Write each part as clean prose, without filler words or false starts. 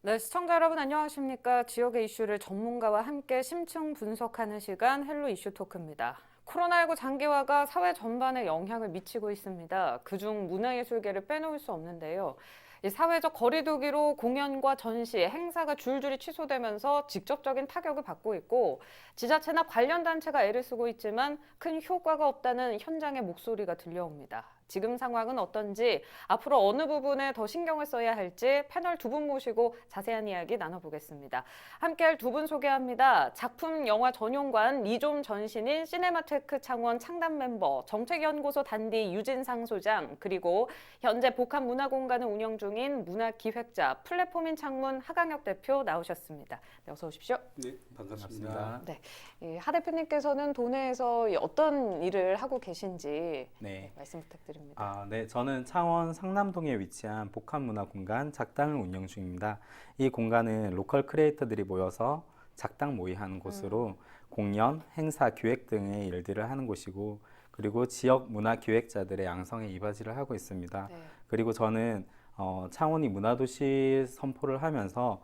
네, 시청자 여러분 안녕하십니까? 지역의 이슈를 전문가와 함께 심층 분석하는 시간 헬로 이슈 토크입니다. 코로나19 장기화가 사회 전반에 영향을 미치고 있습니다. 그중 문화예술계를 빼놓을 수 없는데요. 이 사회적 거리두기로 공연과 전시, 행사가 줄줄이 취소되면서 직접적인 타격을 받고 있고 지자체나 관련 단체가 애를 쓰고 있지만 큰 효과가 없다는 현장의 목소리가 들려옵니다. 지금 상황은 어떤지, 앞으로 어느 부분에 더 신경을 써야 할지 패널 두 분 모시고 자세한 이야기 나눠보겠습니다. 함께할 두 분 소개합니다. 작품 영화 전용관 리좀 전신인 시네마테크 창원 창단 멤버, 정책연구소 단디 유진상 소장, 그리고 현재 복합문화공간을 운영 중인 문화기획자, 플랫폼인 창문 하강혁 대표 나오셨습니다. 네, 어서 오십시오. 네, 반갑습니다. 네, 하 대표님께서는 도내에서 어떤 일을 하고 계신지 네. 말씀 부탁드립니다. 네, 저는 창원 상남동에 위치한 복합문화공간 작당을 운영 중입니다. 이 공간은 로컬 크리에이터들이 모여서 작당 모의하는 곳으로 공연, 행사, 기획 등의 일들을 하는 곳이고, 그리고 지역 문화 기획자들의 양성에 이바지를 하고 있습니다. 네. 그리고 저는 창원이 문화도시 선포를 하면서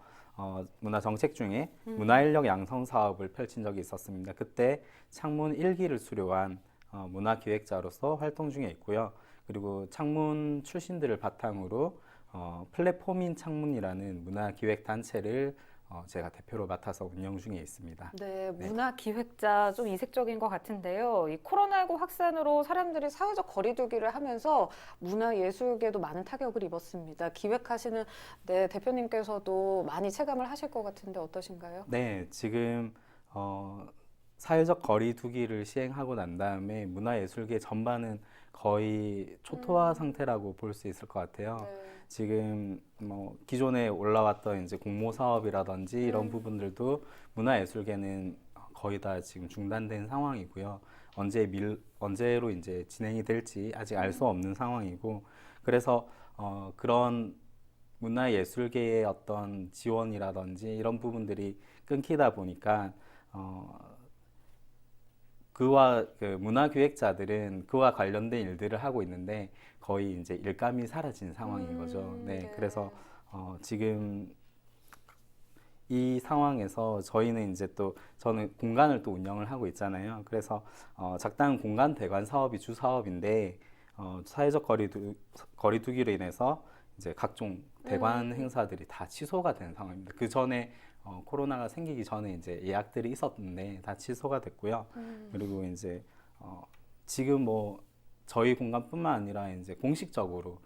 문화 정책 중에 문화인력 양성 사업을 펼친 적이 있었습니다. 그때 창문 1기를 수료한 문화기획자로서 활동 중에 있고요. 그리고 창문 출신들을 바탕으로 플랫폼인 창문이라는 문화기획단체를 제가 대표로 맡아서 운영 중에 있습니다. 네, 문화기획자 좀 이색적인 것 같은데요. 이 코로나19 확산으로 사람들이 사회적 거리두기를 하면서 문화예술계도 많은 타격을 입었습니다. 기획하시는 대표님께서도 많이 체감을 하실 것 같은데 어떠신가요? 네, 지금 사회적 거리두기를 시행하고 난 다음에 문화예술계 전반은 거의 초토화 상태라고 볼 수 있을 것 같아요. 네. 지금 뭐 기존에 올라왔던 이제 공모 사업이라든지 이런 부분들도 문화예술계는 거의 다 지금 중단된 상황이고요. 언제로 이제 진행이 될지 아직 알 수 없는 상황이고, 그래서 그런 문화예술계의 어떤 지원이라든지 이런 부분들이 끊기다 보니까 그와 그 문화기획자들은 그와 관련된 일들을 하고 있는데 거의 이제 일감이 사라진 상황인 거죠. 네, 그래서 지금 이 상황에서 저희는 이제 또 저는 공간을 또 운영을 하고 있잖아요. 그래서 작당 공간 대관 사업이 주 사업인데 사회적 거리두기로 인해서 이제 각종 대관 행사들이 다 취소가 된 상황입니다. 그 전에 코로나가 생기기 전에 이제 예약들이 있었는데 다 취소가 됐고요. 그리고 이제 지금 뭐 저희 공간뿐만 아니라 이제 공식적으로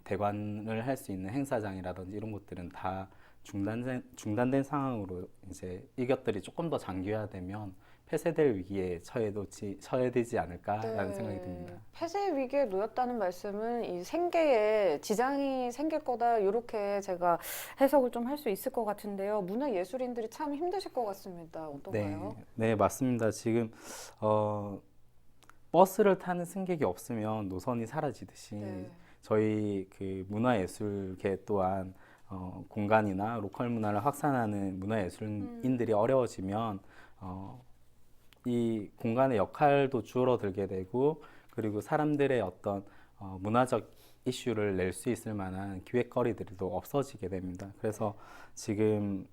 대관을 할 수 있는 행사장이라든지 이런 것들은 다 중단된 상황으로 이제 이것들이 조금 더 장기화되면 폐쇄될 위기에 처해 되지 않을까라는 생각이 듭니다. 폐쇄 위기에 놓였다는 말씀은 이 생계에 지장이 생길 거다 이렇게 제가 해석을 좀 할 수 있을 것 같은데요. 문화예술인들이 참 힘드실 것 같습니다. 어떤가요? 네, 맞습니다. 지금 버스를 타는 승객이 없으면 노선이 사라지듯이 저희 그 문화예술계 또한 공간이나 로컬 문화를 확산하는 문화예술인들이 어려워지면 이 공간의 역할도 줄어들게 되고, 그리고 사람들의 어떤 문화적 이슈를 낼 수 있을 만한 기획거리들도 없어지게 됩니다. 그래서 지금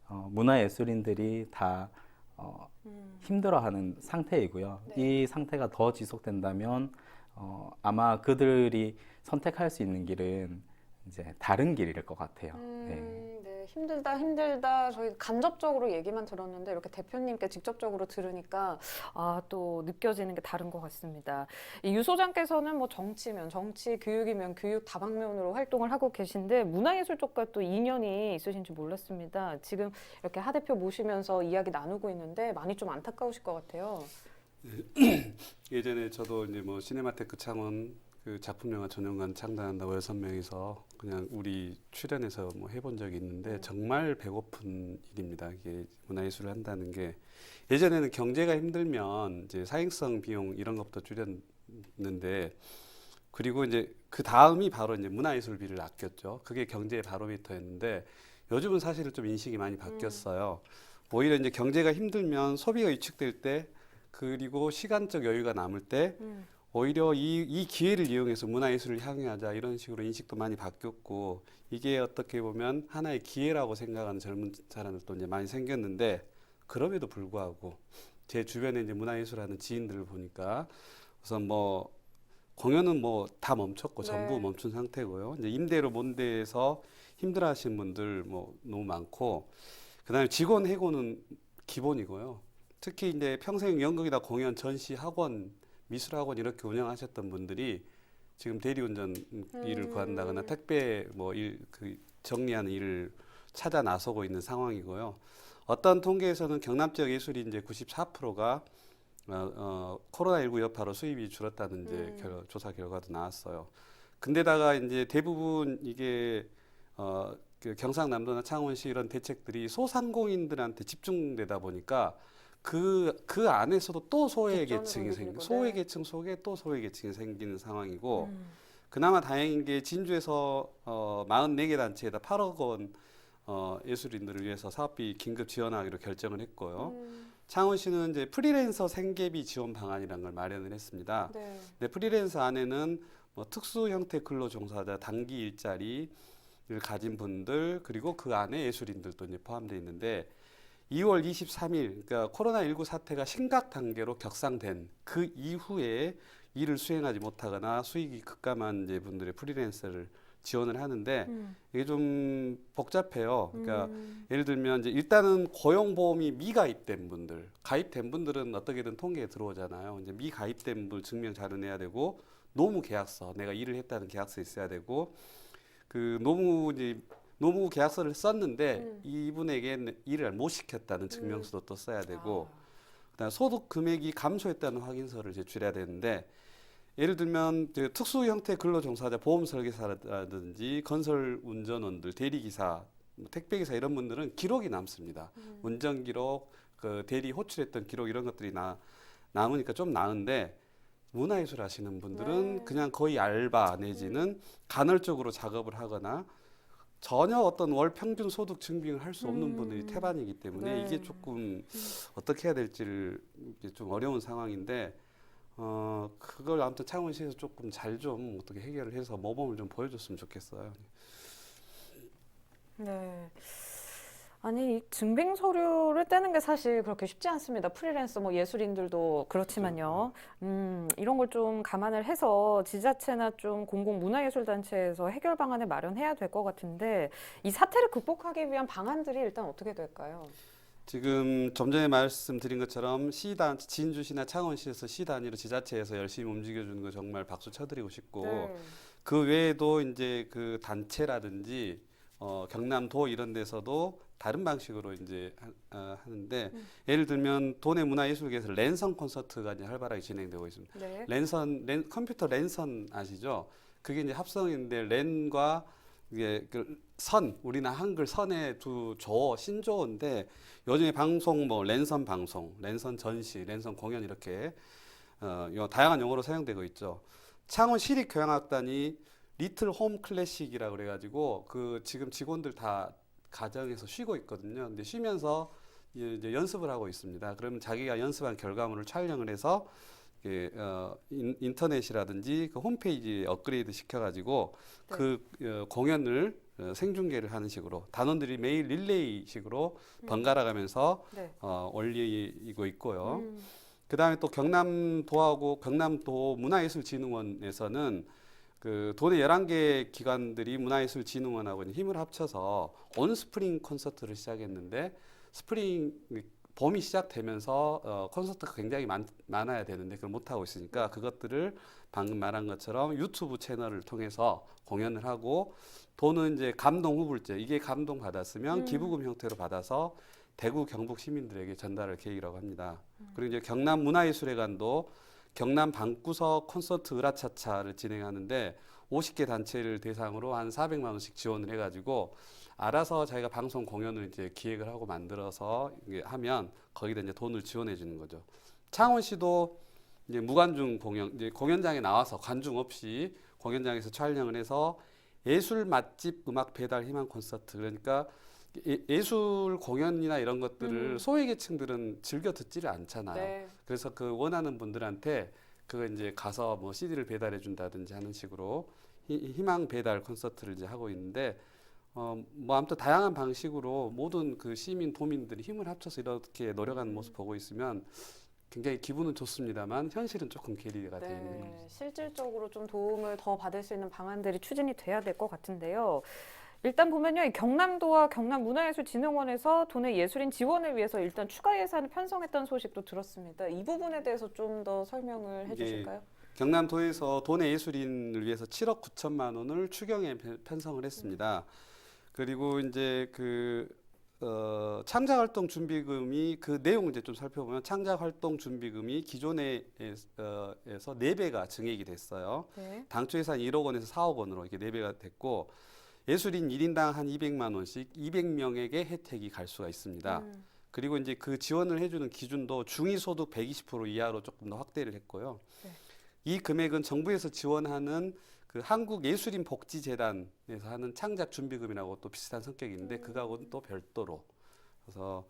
문화예술인들이 다 힘들어하는 상태이고요. 이 상태가 더 지속된다면 아마 그들이 선택할 수 있는 길은 이제 다른 길일 것 같아요. 네. 힘들다. 저희 간접적으로 얘기만 들었는데 이렇게 대표님께 직접적으로 들으니까 또 느껴지는 게 다른 것 같습니다. 유 소장께서는 뭐 정치면 정치, 교육이면 교육 다방면으로 활동을 하고 계신데 문화예술 쪽과 또 인연이 있으신 줄 몰랐습니다. 지금 이렇게 하 대표 모시면서 이야기 나누고 있는데 많이 좀 안타까우실 것 같아요. 예전에 저도 이제 뭐 시네마테크 창원 그 작품 영화 전용관 창단한다고 6명이서 그냥 우리 출연해서 뭐 해본 적이 있는데 정말 배고픈 일입니다. 이게 문화예술을 한다는 게 예전에는 경제가 힘들면 이제 사행성 비용 이런 것부터 줄였는데, 그리고 이제 그 다음이 바로 이제 문화예술비를 아꼈죠. 그게 경제의 바로미터였는데 요즘은 사실은 좀 인식이 많이 바뀌었어요. 오히려 이제 경제가 힘들면 소비가 위축될 때, 그리고 시간적 여유가 남을 때 오히려 이 기회를 이용해서 문화예술을 향유하자 이런 식으로 인식도 많이 바뀌었고 이게 어떻게 보면 하나의 기회라고 생각하는 젊은 사람들도 이제 많이 생겼는데 그럼에도 불구하고 제 주변에 이제 문화예술하는 지인들을 보니까 우선 뭐 공연은 뭐 다 멈췄고 네. 전부 멈춘 상태고요. 이제 임대료 못내서 힘들어하시는 분들 뭐 너무 많고 그다음에 직원 해고는 기본이고요. 특히 이제 평생 연극이나 공연, 전시, 학원, 미술학원 이렇게 운영하셨던 분들이 지금 대리운전 일을 구한다거나 택배 뭐 그 정리하는 일을 찾아 나서고 있는 상황이고요. 어떤 통계에서는 경남 지역 예술이 이제 94%가 코로나19 여파로 수입이 줄었다는 이제 조사 결과도 나왔어요. 근데다가 이제 대부분 이게 그 경상남도나 창원시 이런 대책들이 소상공인들한테 집중되다 보니까 그 안에서도 또 뒷전으로 밀리고, 소외 네. 계층 속에 또 소외 계층이 생기는 상황이고 그나마 다행인 게 진주에서 44개 단체에다 8억 원 예술인들을 위해서 사업비 긴급 지원하기로 결정을 했고요. 창원시는 이제 프리랜서 생계비 지원 방안이라는 걸 마련을 했습니다. 네. 근데 프리랜서 안에는 뭐 특수 형태 근로 종사자, 단기 일자리를 가진 분들 그리고 그 안에 예술인들도 이제 포함되어 있는데 2월 23일 그러니까 코로나19 사태가 심각 단계로 격상된 그 이후에 일을 수행하지 못하거나 수익이 급감한 이제 분들의 프리랜서를 지원을 하는데 이게 좀 복잡해요. 그러니까 예를 들면 이제 일단은 고용보험이 미가입된 분들, 가입된 분들은 어떻게든 통계에 들어오잖아요. 이제 미가입된 분들 증명 자료 내야 되고 노무 계약서, 내가 일을 했다는 계약서 있어야 되고 그 노무 계약서를 썼는데 이분에게 일을 못 시켰다는 증명서도 또 써야 되고 그다음 소득 금액이 감소했다는 확인서를 제출해야 되는데 예를 들면 특수 형태 근로 종사자, 보험 설계사라든지 건설 운전원들, 대리기사, 택배기사 이런 분들은 기록이 남습니다. 운전 기록, 그 대리 호출했던 기록 이런 것들이 남으니까 좀 나은데 문화예술 하시는 분들은 네. 그냥 거의 알바 내지는 간헐적으로 작업을 하거나 전혀 어떤 월 평균 소득 증빙을 할 수 없는 분들이 태반이기 때문에 네. 이게 조금 어떻게 해야 될지를 이제 좀 어려운 상황인데 그걸 아무튼 창원시에서 조금 잘 좀 어떻게 해결을 해서 모범을 좀 보여줬으면 좋겠어요. 네. 아니, 이 증빙 서류를 떼는 게 사실 그렇게 쉽지 않습니다. 프리랜서 뭐 예술인들도 그렇지만요. 이런 걸 좀 감안을 해서 지자체나 좀 공공문화예술단체에서 해결 방안을 마련해야 될 것 같은데 이 사태를 극복하기 위한 방안들이 일단 어떻게 될까요? 지금 좀 전에 말씀드린 것처럼 진주시나 창원시에서 시 단위로 지자체에서 열심히 움직여주는 거 정말 박수 쳐드리고 싶고 네. 그 외에도 이제 그 단체라든지 경남도 이런 데서도 다른 방식으로 이제 하는데 예를 들면 도내 문화예술계에서 랜선 콘서트가 이제 활발하게 진행되고 있습니다. 네. 컴퓨터 랜선 아시죠? 그게 이제 합성인데 랜과 이게 우리나 한글 선의 두 조, 신조어인데 요즘에 방송 뭐 랜선 방송, 랜선 전시, 랜선 공연 이렇게 다양한 용어로 사용되고 있죠. 창원 시립교향악단이 리틀 홈 클래식이라고 그래가지고 그 지금 직원들 다 가정에서 쉬고 있거든요. 근데 쉬면서 이제 연습을 하고 있습니다. 그러면 자기가 연습한 결과물을 촬영을 해서 인터넷이라든지 그 홈페이지에 업그레이드 시켜가지고 네. 그 공연을 생중계를 하는 식으로 단원들이 매일 릴레이식으로 번갈아 가면서 네. 올리고 있고요. 그 다음에 또 경남도 문화예술진흥원에서는 그 도내 11개 기관들이 문화예술진흥원하고 힘을 합쳐서 온스프링 콘서트를 시작했는데 봄이 시작되면서 콘서트가 굉장히 많아야 되는데 그걸 못하고 있으니까 그것들을 방금 말한 것처럼 유튜브 채널을 통해서 공연을 하고 돈은 이제 감동 후불제 이게 감동 받았으면 기부금 형태로 받아서 대구 경북 시민들에게 전달할 계획이라고 합니다. 그리고 이제 경남 문화예술회관도 경남 방구석 콘서트 으라차차를 진행하는데 50개 단체를 대상으로 한 400만 원씩 지원을 해가지고 알아서 자기가 방송 공연을 이제 기획을 하고 만들어서 이게 하면 거기다 이제 돈을 지원해 주는 거죠. 창원시도 이제 무관중 공연, 이제 공연장에 나와서 관중 없이 공연장에서 촬영을 해서 예술 맛집 음악 배달 희망 콘서트 그러니까 예술 공연이나 이런 것들을 소외계층들은 즐겨 듣지를 않잖아요. 네. 그래서 그 원하는 분들한테 그거 이제 가서 뭐 CD를 배달해 준다든지 하는 식으로 희망 배달 콘서트를 이제 하고 있는데 뭐 아무튼 다양한 방식으로 모든 그 시민 도민들이 힘을 합쳐서 이렇게 노력하는 모습 보고 있으면 굉장히 기분은 좋습니다만 현실은 조금 괴리가 되어 있는 거죠. 실질적으로 좀 도움을 더 받을 수 있는 방안들이 추진이 돼야 될 것 같은데요. 일단 보면요, 이 경남도와 경남문화예술진흥원에서 도내 예술인 지원을 위해서 일단 추가 예산을 편성했다는 소식도 들었습니다. 이 부분에 대해서 좀 더 설명을 해주실까요? 경남도에서 도내 예술인을 위해서 7억 9천만 원을 추경에 편성을 했습니다. 그리고 이제 창작활동 준비금이 그 내용 이제 좀 살펴보면 창작활동 준비금이 기존에 에서 4배가 증액이 됐어요. 네. 당초 예산 1억 원에서 4억 원으로 이게 4배가 됐고 예술인 1인당 한 200만 원씩 200명에게 혜택이 갈 수가 있습니다. 그리고 이제 그 지원을 해주는 기준도 중위소득 120% 이하로 조금 더 확대를 했고요. 네. 이 금액은 정부에서 지원하는 그 한국예술인복지재단에서 하는 창작준비금이라고 또 비슷한 성격이 있는데 그거하고는 또 별도로 그래서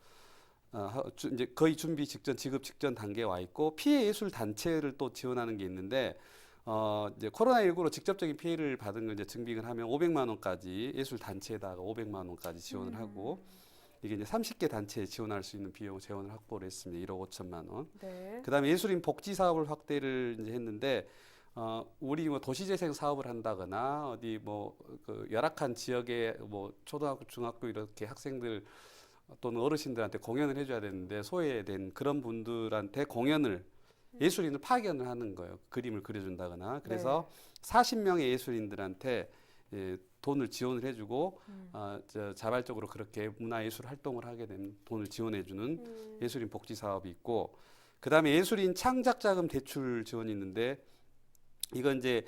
이제 거의 준비 직전 지급 직전 단계에 와 있고 피해 예술 단체를 또 지원하는 게 있는데 이제 코로나19로 직접적인 피해를 받은 걸 이제 증빙을 하면 500만 원까지 예술 단체에다가 500만 원까지 지원을 하고 이게 이제 30개 단체에 지원할 수 있는 비용 재원을 확보를 했습니다. 1억 5천만 원. 네. 그다음에 예술인 복지 사업을 확대를 이제 했는데 우리 뭐 도시재생 사업을 한다거나 어디 뭐 그 열악한 지역에 뭐 초등학교, 중학교 이렇게 학생들 또는 어르신들한테 공연을 해줘야 되는데 소외된 그런 분들한테 공연을 예술인을 파견을 하는 거예요. 그림을 그려준다거나. 그래서 40명의 예술인들한테 돈을 지원을 해주고 자발적으로 그렇게 문화예술 활동을 하게 되면 돈을 지원해주는 예술인 복지 사업이 있고 그다음에 예술인 창작자금 대출 지원이 있는데 이건 이제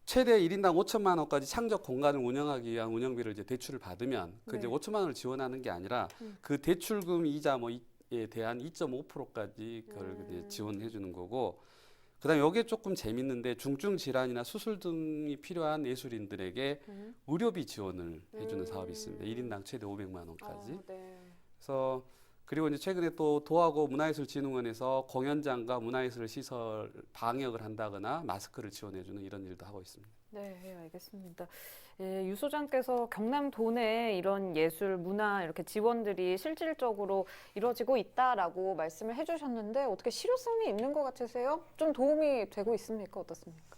최대 1인당 5천만 원까지 창작 공간을 운영하기 위한 운영비를 이제 대출을 받으면 그 이제 5천만 원을 지원하는 게 아니라 그 대출금 이자 뭐에 대한 2.5%까지 그걸 이제 지원해 주는 거고 그다음에 여기에 조금 재밌는데 중증 질환이나 수술 등이 필요한 예술인들에게 의료비 지원을 해주는 사업이 있습니다. 1인당 최대 500만 원까지. 그래서 그리고 이제 최근에 또 도하고 문화예술진흥원에서 공연장과 문화예술 시설 방역을 한다거나 마스크를 지원해주는 이런 일도 하고 있습니다. 네, 알겠습니다. 유 소장께서 경남 도내 이런 예술, 문화 이렇게 지원들이 실질적으로 이루어지고 있다라고 말씀을 해주셨는데 어떻게 실효성이 있는 것 같으세요? 좀 도움이 되고 있습니까? 어떻습니까?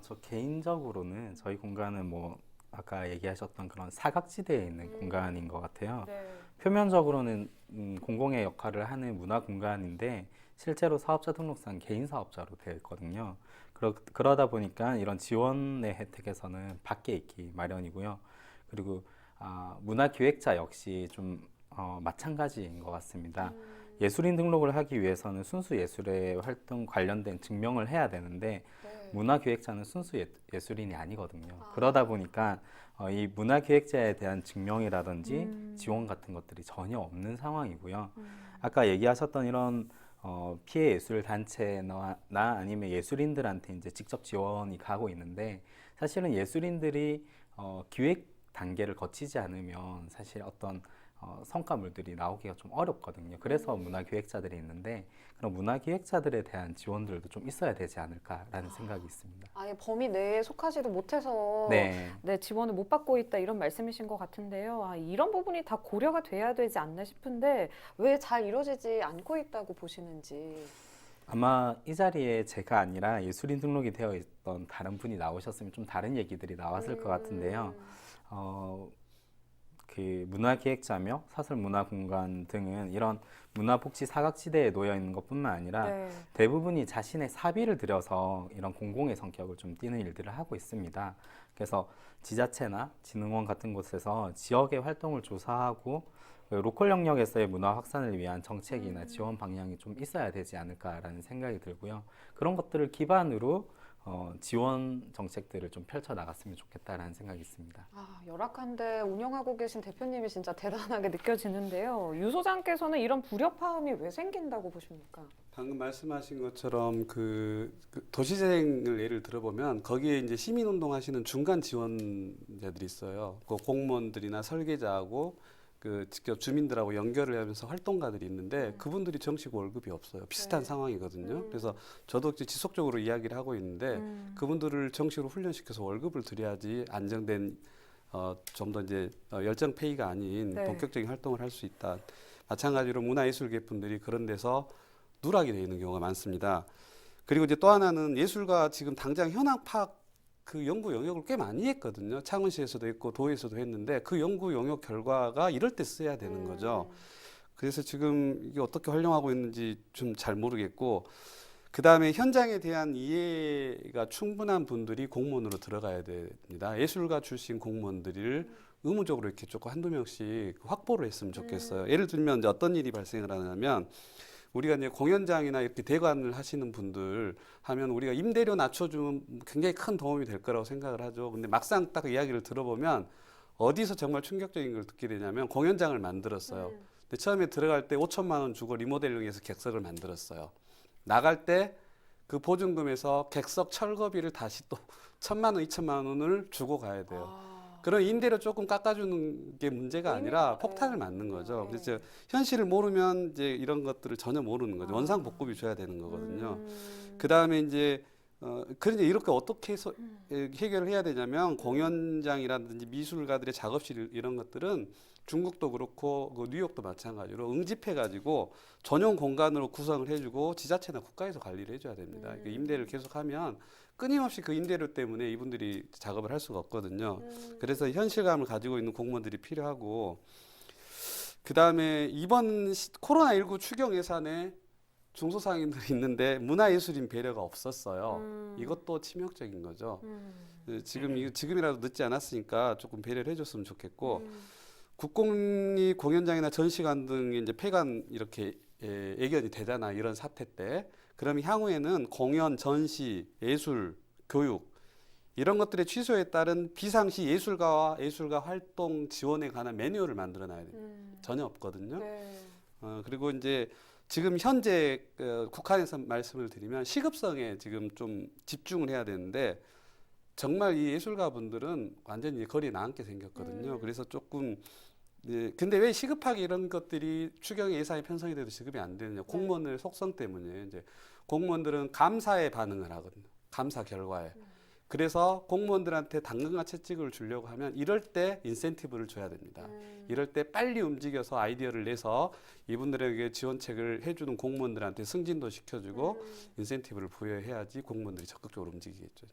저 개인적으로는 저희 공간은 뭐 아까 얘기하셨던 그런 사각지대에 있는 공간인 것 같아요. 네. 표면적으로는 공공의 역할을 하는 문화 공간인데 실제로 사업자 등록상 개인 사업자로 되어 있거든요. 그러다 보니까 이런 지원의 혜택에서는 밖에 있기 마련이고요. 그리고 문화기획자 역시 좀 마찬가지인 것 같습니다. 예술인 등록을 하기 위해서는 순수 예술의 활동 관련된 증명을 해야 되는데 문화기획자는 순수 예술인이 아니거든요. 그러다 보니까 이 문화기획자에 대한 증명이라든지 지원 같은 것들이 전혀 없는 상황이고요. 아까 얘기하셨던 이런 피해 예술 단체나 아니면 예술인들한테 이제 직접 지원이 가고 있는데 사실은 예술인들이 기획 단계를 거치지 않으면 사실 어떤 성과물들이 나오기가 좀 어렵거든요. 그래서 문화기획자들이 있는데 그런 문화기획자들에 대한 지원들도 좀 있어야 되지 않을까라는 생각이 있습니다. 아예 범위 내에 속하지도 못해서 네. 지원을 못 받고 있다 이런 말씀이신 것 같은데요. 이런 부분이 다 고려가 돼야 되지 않나 싶은데 왜 잘 이루어지지 않고 있다고 보시는지. 아마 이 자리에 제가 아니라 예술인 등록이 되어 있던 다른 분이 나오셨으면 좀 다른 얘기들이 나왔을 것 같은데요. 그 문화기획자며 사설문화공간 등은 이런 문화복지 사각지대에 놓여 있는 것뿐만 아니라 대부분이 자신의 사비를 들여서 이런 공공의 성격을 좀 띠는 일들을 하고 있습니다. 그래서 지자체나 진흥원 같은 곳에서 지역의 활동을 조사하고 로컬 영역에서의 문화 확산을 위한 정책이나 지원 방향이 좀 있어야 되지 않을까라는 생각이 들고요. 그런 것들을 기반으로 지원 정책들을 좀 펼쳐 나갔으면 좋겠다라는 생각이 있습니다. 열악한데 운영하고 계신 대표님이 진짜 대단하게 느껴지는데요. 유 소장께서는 이런 불협화음이 왜 생긴다고 보십니까? 방금 말씀하신 것처럼 그 도시재생을 예를 들어보면 거기에 이제 시민운동 하시는 중간 지원자들이 있어요. 그 공무원들이나 설계자하고 그 직접 주민들하고 연결을 하면서 활동가들이 있는데 그분들이 정식 월급이 없어요. 비슷한 네. 상황이거든요. 그래서 저도 이제 지속적으로 이야기를 하고 있는데 그분들을 정식으로 훈련시켜서 월급을 드려야지 안정된 좀 더 이제 열정 페이가 아닌 네. 본격적인 활동을 할 수 있다. 마찬가지로 문화예술계분들이 그런 데서 누락이 되어 있는 경우가 많습니다. 그리고 이제 또 하나는 예술가 지금 당장 현황 파악 그 연구 영역을 꽤 많이 했거든요. 창원시에서도 했고 도에서도 했는데 그 연구 영역 결과가 이럴 때 써야 되는 거죠. 그래서 지금 이게 어떻게 활용하고 있는지 좀 잘 모르겠고 그 다음에 현장에 대한 이해가 충분한 분들이 공무원으로 들어가야 됩니다. 예술가 출신 공무원들을 의무적으로 이렇게 조금 한두 명씩 확보를 했으면 좋겠어요. 예를 들면 이제 어떤 일이 발생을 하냐면 우리가 이제 공연장이나 이렇게 대관을 하시는 분들 하면 우리가 임대료 낮춰주면 굉장히 큰 도움이 될 거라고 생각을 하죠. 근데 막상 딱 이야기를 들어보면 어디서 정말 충격적인 걸 듣게 되냐면 공연장을 만들었어요. 근데 처음에 들어갈 때 5천만 원 주고 리모델링해서 객석을 만들었어요. 나갈 때 그 보증금에서 객석 철거비를 다시 또 1,000만 원, 2천만 원을 주고 가야 돼요. 그런 임대료 조금 깎아주는 게 문제가 아니라 폭탄을 맞는 거죠. 그래서 현실을 모르면 이제 이런 것들을 전혀 모르는 거죠. 원상복급이 줘야 되는 거거든요. 그 다음에 이제 그런데 이렇게 어떻게 해서 해결을 해야 되냐면 공연장이라든지 미술가들의 작업실 이런 것들은 중국도 그렇고 그 뉴욕도 마찬가지로 응집해가지고 전용 공간으로 구성을 해주고 지자체나 국가에서 관리를 해줘야 됩니다. 그러니까 임대를 계속하면 끊임없이 그 임대료 때문에 이분들이 작업을 할 수가 없거든요. 그래서 현실감을 가지고 있는 공무원들이 필요하고 그 다음에 이번 코로나19 추경 예산에 중소상인들이 있는데 문화예술인 배려가 없었어요. 이것도 치명적인 거죠. 지금이라도 늦지 않았으니까 조금 배려를 해줬으면 좋겠고 국공립 공연장이나 전시관 등의 이제 폐관 이렇게 애견이 되잖아 이런 사태 때. 그럼 향후에는 공연, 전시, 예술, 교육 이런 것들의 취소에 따른 비상시 예술가와 예술가 활동 지원에 관한 매뉴얼을 만들어 놔야 돼요. 전혀 없거든요. 네. 그리고 이제 지금 현재 국한에서 말씀을 드리면 시급성에 지금 좀 집중을 해야 되는데 정말 이 예술가 분들은 완전히 거리에 나앉게 생겼거든요. 그래서 조금 근데 왜 시급하게 이런 것들이 추경의 예산이 편성이 돼도 지급이 안 되느냐? 공무원의 속성 때문에 이제 공무원들은 감사에 반응을 하거든요. 감사 결과에. 그래서 공무원들한테 당근과 채찍을 주려고 하면 이럴 때 인센티브를 줘야 됩니다. 이럴 때 빨리 움직여서 아이디어를 내서 이분들에게 지원책을 해주는 공무원들한테 승진도 시켜주고 인센티브를 부여해야지 공무원들이 적극적으로 움직이겠죠.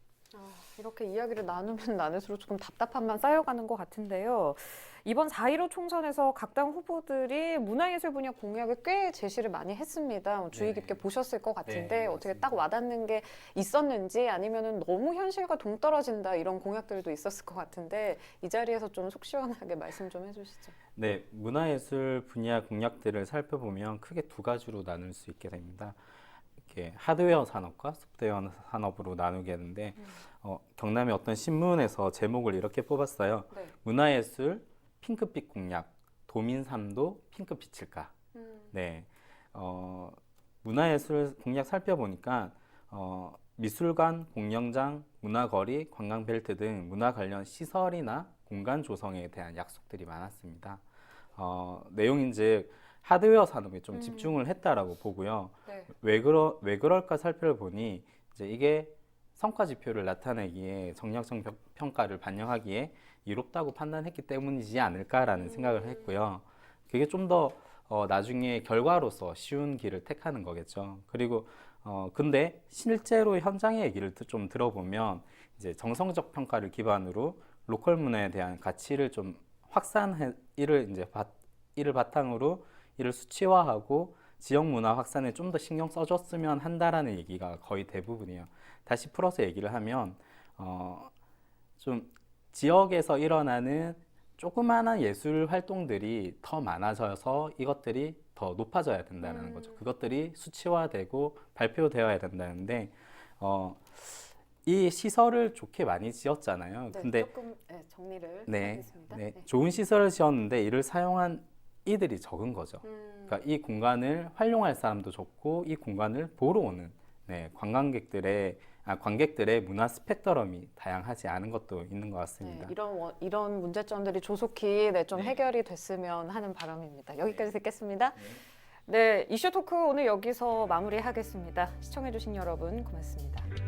이렇게 이야기를 나누면 나눌수록 조금 답답함만 쌓여가는 것 같은데요. 이번 4.15 총선에서 각 당 후보들이 문화예술 분야 공약을 꽤 제시를 많이 했습니다. 주의 깊게 보셨을 것 같은데 네, 어떻게 맞습니다. 딱 와닿는 게 있었는지 아니면은 너무 현실과 동떨어진다 이런 공약들도 있었을 것 같은데 이 자리에서 좀 속 시원하게 말씀 좀 해주시죠. 네, 문화예술 분야 공약들을 살펴보면 크게 두 가지로 나눌 수 있게 됩니다. 이렇게 하드웨어 산업과 소프트웨어 산업으로 나누게 되는데 경남의 어떤 신문에서 제목을 이렇게 뽑았어요. 네. 문화예술 핑크빛 공약, 도민 삼도 핑크빛일까? 네, 문화예술 공약 살펴보니까 미술관, 공연장, 문화거리, 관광벨트 등 문화 관련 시설이나 공간 조성에 대한 약속들이 많았습니다. 내용인즉 하드웨어 산업에 좀 집중을 했다라고 보고요. 네. 왜 그럴까 살펴보니 이제 이게 성과 지표를 나타내기에 정량성 평가를 반영하기에 이롭다고 판단했기 때문이지 않을까라는 생각을 했고요. 그게 좀 더 나중에 결과로서 쉬운 길을 택하는 거겠죠. 그리고 근데 실제로 현장의 얘기를 좀 들어보면 이제 정성적 평가를 기반으로 로컬 문화에 대한 가치를 좀 이를 바탕으로 이를 수치화하고 지역 문화 확산에 좀 더 신경 써줬으면 한다라는 얘기가 거의 대부분이에요. 다시 풀어서 얘기를 하면 좀 지역에서 일어나는 조그마한 예술 활동들이 더 많아져서 이것들이 더 높아져야 된다는 거죠. 그것들이 수치화되고 발표되어야 된다는데 이 시설을 좋게 많이 지었잖아요. 네, 근데 조금 정리를 네, 하겠습니다. 네, 좋은 시설을 지었는데 이를 사용한 이들이 적은 거죠. 그러니까 이 공간을 활용할 사람도 좋고 이 공간을 보러 오는 관광객들의 관객들의 문화 스펙트럼이 다양하지 않은 것도 있는 것 네, 같습니다. 이런 문제점들이 조속히 좀 해결이 됐으면 하는 바람입니다. 여기까지 듣겠습니다. 네, 이슈 토크 오늘 여기서 마무리하겠습니다. 시청해주신 여러분 고맙습니다.